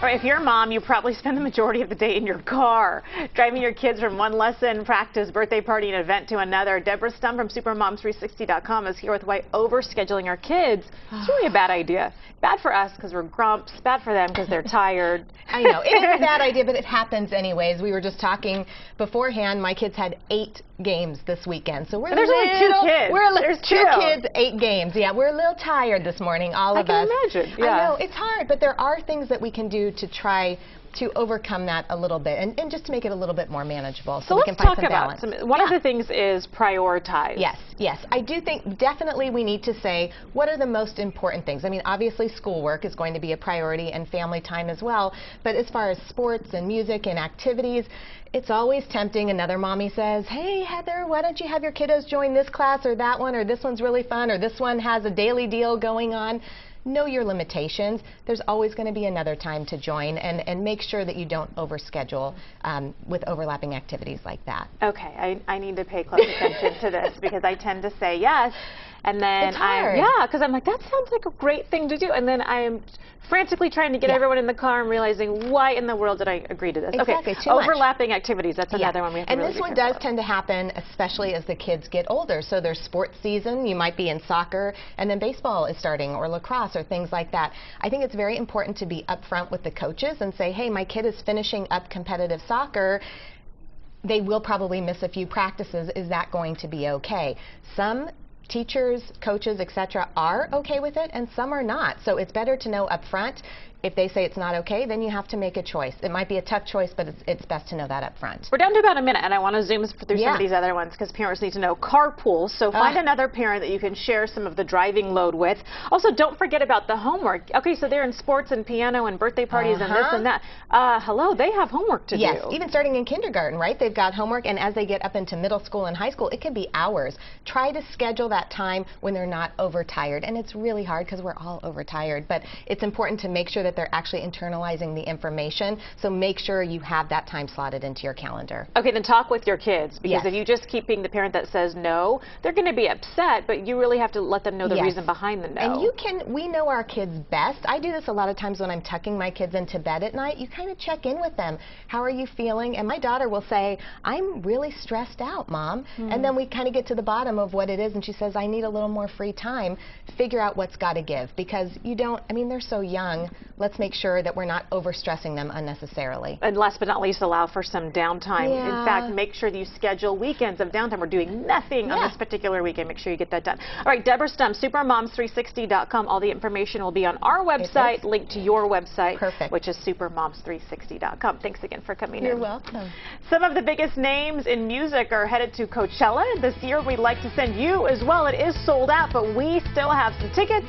Or if you're a mom, you probably spend the majority of the day in your car, driving your kids from one lesson, practice, birthday party, and event to another. Deborah Stum from supermoms360.com is here with why overscheduling our kids is really a bad idea. Bad for us because we're grumps, bad for them because they're tired. I know, it is a bad idea, but it happens anyways. We were just talking beforehand, my kids had 8 games this weekend. So there's only 2 kids. There's 2 kids, 8 games. Yeah, we're a little tired this morning, all of us. I can imagine. Yeah. I know, it's hard, but there are things that we can do to try to overcome that a little bit and just to make it a little bit more manageable so we can find some balance. One of the things is prioritize. Yes. I do think definitely we need to say what are the most important things. I mean, obviously schoolwork is going to be a priority and family time as well, but as far as sports and music and activities, it's always tempting. Another mommy says, hey Heather, why don't you have your kiddos join this class or that one, or this one's really fun, or this one has a daily deal going on. Know your limitations. There's always going to be another time to join, and make sure that you don't overschedule with overlapping activities like that. Okay, I need to pay close attention to this because I tend to say yes, and then because I'm like, that sounds like a great thing to do, and then I'm frantically trying to get everyone in the car and realizing why in the world did I agree to this. Exactly, okay, overlapping activities, that's another one we have to really be careful. And this one does tend to happen especially as the kids get older. So there's sports season, you might be in soccer, and then baseball is starting, or lacrosse, or things like that. I think it's very important to be upfront with the coaches and say, hey, my kid is finishing up competitive soccer. They will probably miss a few practices. Is that going to be okay? Some teachers, coaches, etc. are okay with it, and some are not. So it's better to know up front. If they say it's not okay, then you have to make a choice. It might be a tough choice, but it's best to know that up front. We're down to about a minute, and I want to zoom through some of these other ones because parents need to know. Carpool, so find another parent that you can share some of the driving load with. Also, don't forget about the homework. Okay, so they're in sports and piano and birthday parties and this and that. Hello, they have homework to do. Yes, even starting in kindergarten, right? They've got homework, and as they get up into middle school and high school, it can be hours. Try to schedule that time when they're not overtired, and it's really hard because we're all overtired, but it's important to make sure that they're actually internalizing the information, so make sure you have that time slotted into your calendar. Okay, then talk with your kids, because if you just keep being the parent that says no, they're going to be upset, but you really have to let them know the reason behind the no. And we know our kids best. I do this a lot of times when I'm tucking my kids into bed at night. You kind of check in with them. How are you feeling? And my daughter will say, I'm really stressed out, Mom. And then we kind of get to the bottom of what it is, and she says, I need a little more free time. Figure out what's got to give, because you don't, I mean, they're so young. Let's make sure that we're not overstressing them unnecessarily. And last but not least, allow for some downtime. In fact, make sure that you schedule weekends of downtime. We're doing nothing on this particular weekend. Make sure you get that done. All right, Deborah Stum, supermoms360.com. All the information will be on our website, linked to your website, which is supermoms360.com. Thanks again for coming in. You're welcome. Some of the biggest names in music are headed to Coachella this year. We'd like to send you as well. It is sold out, but we still have some tickets.